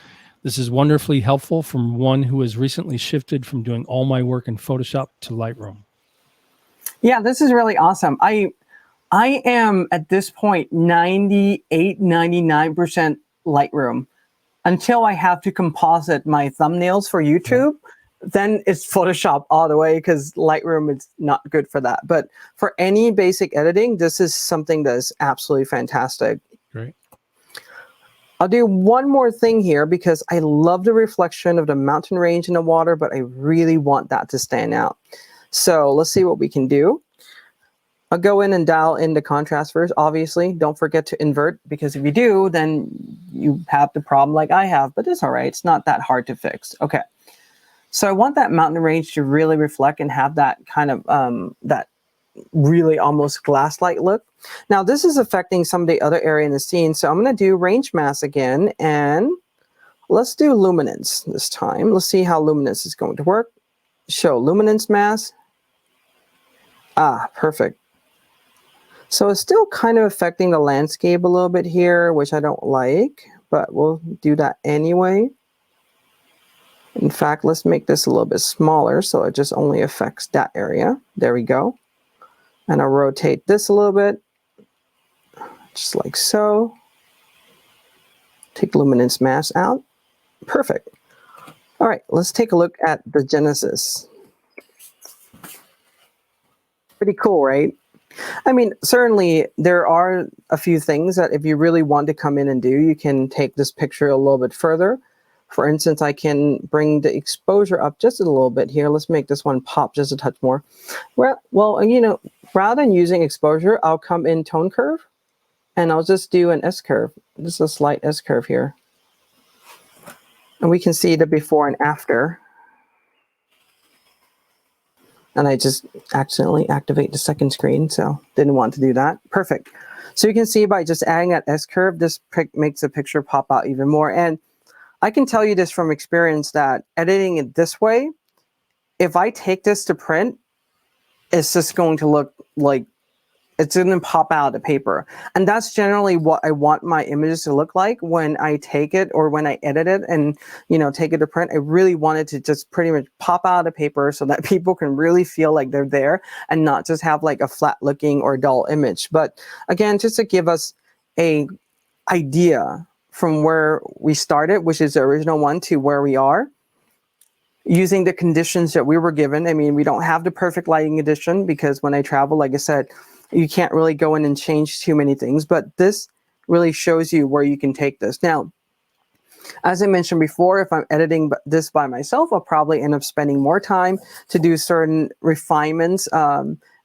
"This is wonderfully helpful from one who has recently shifted from doing all my work in Photoshop to Lightroom." Yeah, this is really awesome. I am at this point 98, 99% Lightroom until I have to composite my thumbnails for YouTube. Then it's Photoshop all the way because Lightroom is not good for that. But for any basic editing, this is something that is absolutely fantastic. Great. I'll do one more thing here because I love the reflection of the mountain range in the water, but I really want that to stand out. So let's see what we can do. I'll go in and dial in the contrast first. Obviously, don't forget to invert because if you do, then you have the problem like I have, but it's all right. It's not that hard to fix. Okay. So I want that mountain range to really reflect and have that kind of, that really almost glass-like look. Now, this is affecting some of the other area in the scene. So I'm going to do range mask again, and let's do luminance this time. Let's see how luminance is going to work. Show luminance mask. Ah, perfect. So it's still kind of affecting the landscape a little bit here, which I don't like, but we'll do that anyway. In fact, let's make this a little bit smaller so it just only affects that area. There we go. And I'll rotate this a little bit, just like so. Take luminance mask out. Perfect. All right, let's take a look at the Genesis. Pretty cool, right? I mean, certainly there are a few things that if you really want to come in and do, you can take this picture a little bit further. For instance, I can bring the exposure up just a little bit here. Let's make this one pop just a touch more. Well, you know, rather than using exposure, I'll come in tone curve and I'll just do an S-curve, just a slight S-curve here. And we can see the before and after. And I just accidentally activate the second screen, so didn't want to do that. Perfect. So you can see by just adding that S-curve, this makes the picture pop out even more. And I can tell you this from experience that editing it this way, if I take this to print, it's just going to look like it's going to pop out of the paper. And that's generally what I want my images to look like when I take it or when I edit it and, you know, take it to print. I really want it to just pretty much pop out of the paper so that people can really feel like they're there and not just have like a flat looking or dull image. But again, just to give us a idea from where we started, which is the original one, to where we are, using the conditions that we were given. I mean, we don't have the perfect lighting condition because when I travel, like I said, you can't really go in and change too many things, but this really shows you where you can take this. Now, as I mentioned before, if I'm editing this by myself, I'll probably end up spending more time to do certain refinements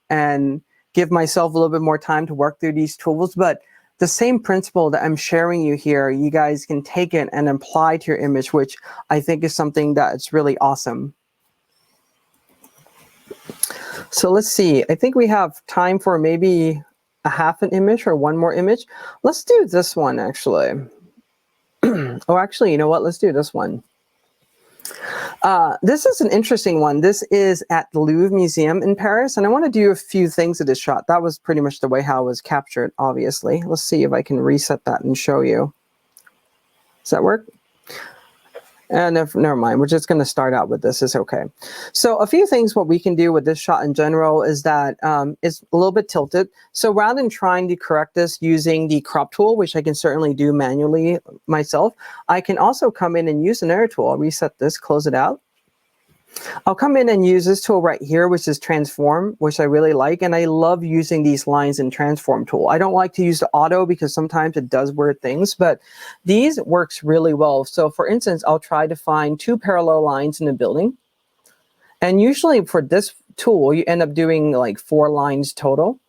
and give myself a little bit more time to work through these tools. But the same principle that I'm sharing you here, you guys can take it and apply to your image, which I think is something that's really awesome. So let's see, I think we have time for maybe a half an image or one more image. Let's do this one actually. Oh, actually, you know what? Let's do this one. This is an interesting one. This is at the Louvre Museum in Paris, and I want to do a few things to this shot. That was pretty much the way how it was captured, obviously. Let's see if I can reset that and show you. Does that work? And if, never mind, we're just going to start out with this. It's okay. So a few things what we can do with this shot in general is that it's a little bit tilted. So rather than trying to correct this using the crop tool, which I can certainly do manually myself, I can also come in and use another tool. I'll reset this, close it out. I'll come in and use this tool right here, which is transform, which I really like. And I love using these lines in transform tool. I don't like to use the auto because sometimes it does weird things, but these works really well. So for instance, I'll try to find two parallel lines in a building. And usually for this tool, you end up doing like 4 lines total.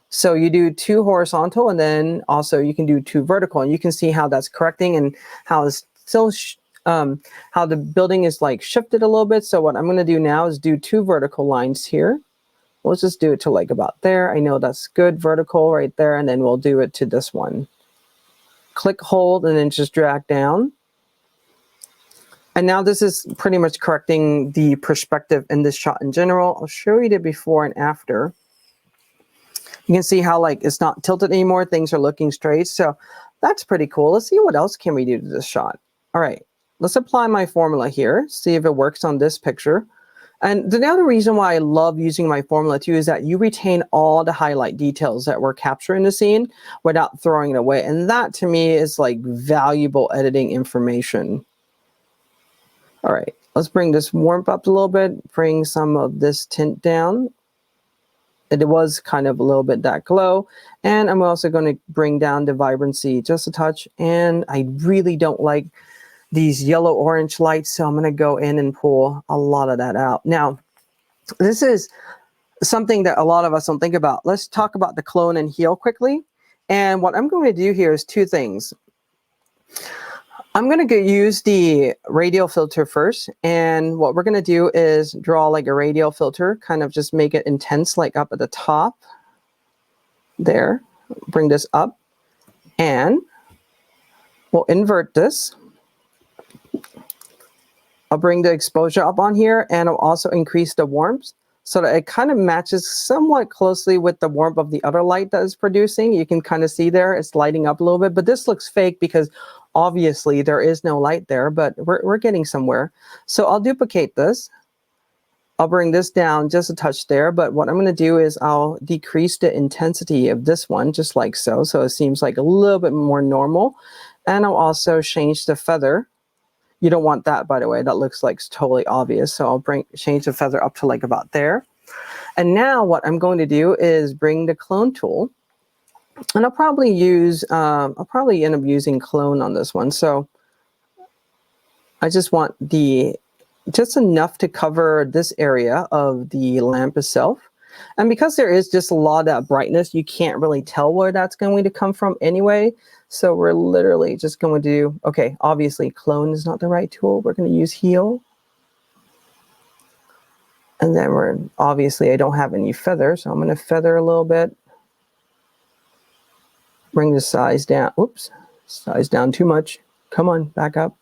So you do 2 horizontal and then also you can do 2 vertical, and you can see how that's correcting and how it's still how the building is like shifted a little bit. So what I'm going to do now is do 2 vertical lines here. Let's just do it to like about there. I know that's good, vertical right there, and then we'll do it to this one. Click, hold, and then just drag down. And now this is pretty much correcting the perspective in this shot in general. I'll show you the before and after. You can see how like it's not tilted anymore. Things are looking straight. So that's pretty cool. Let's see what else can we do to this shot. All right. Let's apply my formula here, see if it works on this picture. And the other reason why I love using my formula too is that you retain all the highlight details that were captured in the scene without throwing it away. And that to me is like valuable editing information. All right, let's bring this warmth up a little bit, bring some of this tint down. It was kind of a little bit that glow. And I'm also going to bring down the vibrancy just a touch. And I really don't like these yellow-orange lights, so I'm going to go in and pull a lot of that out. Now, this is something that a lot of us don't think about. Let's talk about the clone and heal quickly. And what I'm going to do here is 2 things. I'm going to use the radial filter first, and what we're going to do is draw like a radial filter, kind of just make it intense, like up at the top. There. Bring this up, and we'll invert this. I'll bring the exposure up on here, and I'll also increase the warmth so that it kind of matches somewhat closely with the warmth of the other light that it's producing. You can kind of see there, it's lighting up a little bit, but this looks fake because obviously there is no light there, but we're getting somewhere. So I'll duplicate this. I'll bring this down just a touch there, but what I'm going to do is I'll decrease the intensity of this one just like so. So it seems like a little bit more normal. And I'll also change the feather. You don't want that, by the way. That looks like it's totally obvious. So I'll change the feather up to like about there. And now what I'm going to do is bring the clone tool. And I'll probably end up using clone on this one. So I just want just enough to cover this area of the lamp itself. And because there is just a lot of that brightness, you can't really tell where that's going to come from anyway. So we're literally just going to do, okay, obviously clone is not the right tool. We're going to use heal. And then obviously I don't have any feather, so I'm going to feather a little bit. Bring the size down. Oops, size down too much. Come on, back up.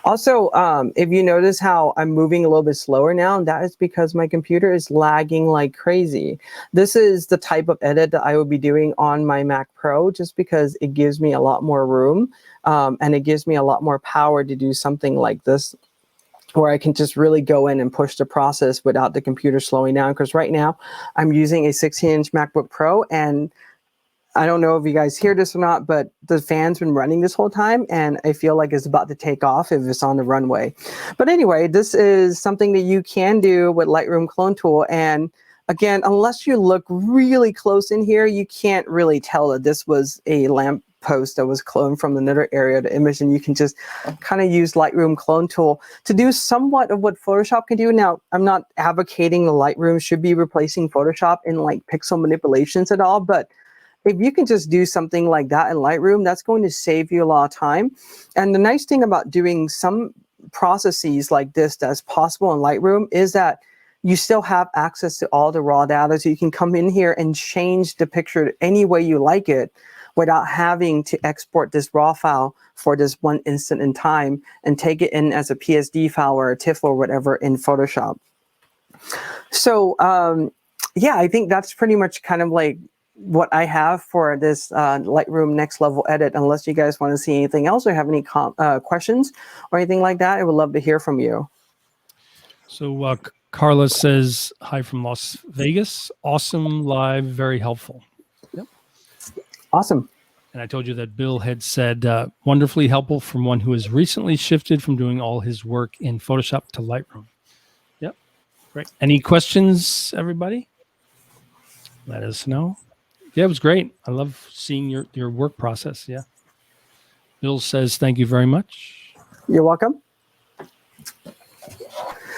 Also, if you notice how I'm moving a little bit slower now, that is because my computer is lagging like crazy. This is the type of edit that I will be doing on my Mac Pro, just because it gives me a lot more room, and it gives me a lot more power to do something like this, where I can just really go in and push the process without the computer slowing down. Because right now I'm using a 16-inch MacBook Pro, and I don't know if you guys hear this or not, but the fan's been running this whole time, and I feel like it's about to take off if it's on the runway. But anyway, this is something that you can do with Lightroom Clone Tool. And again, unless you look really close in here, you can't really tell that this was a lamp post that was cloned from another area of the image, and you can just kind of use Lightroom Clone Tool to do somewhat of what Photoshop can do. Now, I'm not advocating the Lightroom should be replacing Photoshop in like pixel manipulations at all, but if you can just do something like that in Lightroom, that's going to save you a lot of time. And the nice thing about doing some processes like this that's possible in Lightroom is that you still have access to all the raw data, so you can come in here and change the picture any way you like it without having to export this raw file for this one instant in time and take it in as a PSD file or a TIFF or whatever in Photoshop. So yeah, I think that's pretty much kind of like what I have for this Lightroom Next Level Edit. Unless you guys want to see anything else or have any questions or anything like that, I would love to hear from you. So Carla says, hi from Las Vegas. Awesome live, very helpful. Yep. Awesome. And I told you that Bill had said, wonderfully helpful from one who has recently shifted from doing all his work in Photoshop to Lightroom. Yep. Great. Any questions, everybody? Let us know. Yeah, it was great. I love seeing your work process. Yeah. Bill says, thank you very much. You're welcome.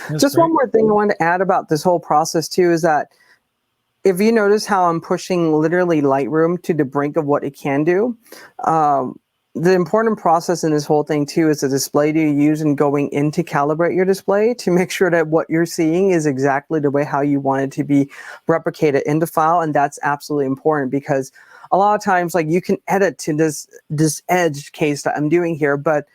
That's Just great. one more thing I want to add about this whole process too is that if you notice how I'm pushing literally Lightroom to the brink of what it can do, the important process in this whole thing too is the display that you use and going in to calibrate your display to make sure that what you're seeing is exactly the way how you want it to be replicated in the file. And that's absolutely important, because a lot of times, like, you can edit to this edge case that I'm doing here, but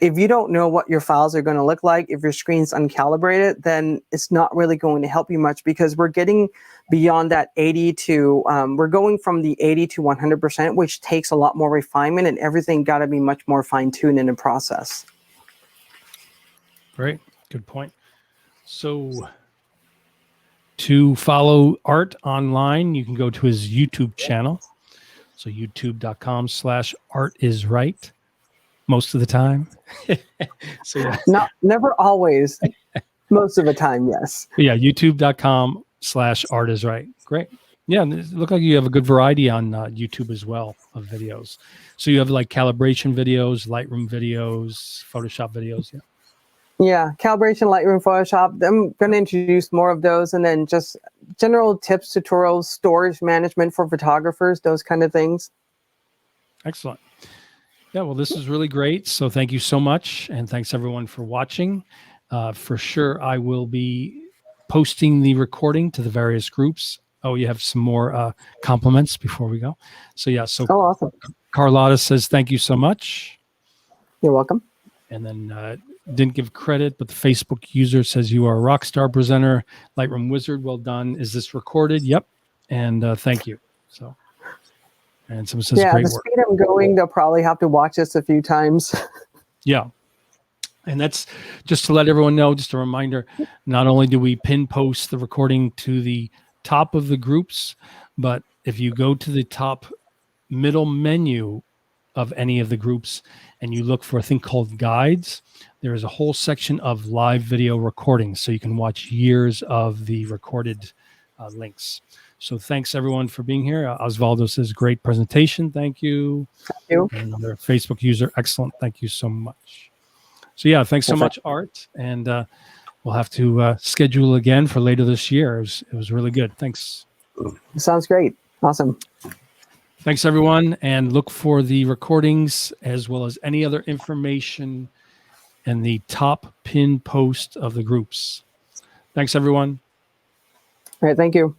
if you don't know what your files are going to look like, if your screen's uncalibrated, then it's not really going to help you much, because we're getting beyond that 80 to, we're going from the 80 to 100%, which takes a lot more refinement, and everything got to be much more fine-tuned in the process. Great. Good point. So to follow Art online, you can go to his YouTube channel. So youtube.com/artisright. Most of the time. So yeah. Never always. Most of the time, yes. Yeah, youtube.com/artisright. Great. Yeah, and it looked like you have a good variety on YouTube as well of videos. So you have like calibration videos, Lightroom videos, Photoshop videos. Yeah. Yeah, calibration, Lightroom, Photoshop. I'm going to introduce more of those, and then just general tips, tutorials, storage management for photographers, those kind of things. Excellent. Yeah, well, this is really great. So thank you so much. And thanks everyone for watching. For sure, I will be posting the recording to the various groups. Oh, you have some more compliments before we go. So yeah, so oh, awesome. Carlotta says, thank you so much. You're welcome. And then didn't give credit, but the Facebook user says, you are a rock star presenter, Lightroom wizard. Well done. Is this recorded? Yep. And thank you. So. And someone says, yeah, great the work. speed I'm going, they'll probably have to watch this a few times. Yeah. And that's just to let everyone know, just a reminder, not only do we pin post the recording to the top of the groups, but if you go to the top middle menu of any of the groups and you look for a thing called guides, there is a whole section of live video recordings. So you can watch years of the recorded links. So thanks everyone for being here. Osvaldo says, great presentation. Thank you. Thank you. And another Facebook user. Excellent. Thank you so much. So yeah, thanks so much, Art. And we'll have to schedule again for later this year. It was really good. Thanks. Sounds great. Awesome. Thanks, everyone. And look for the recordings as well as any other information in the top pin post of the groups. Thanks, everyone. All right. Thank you.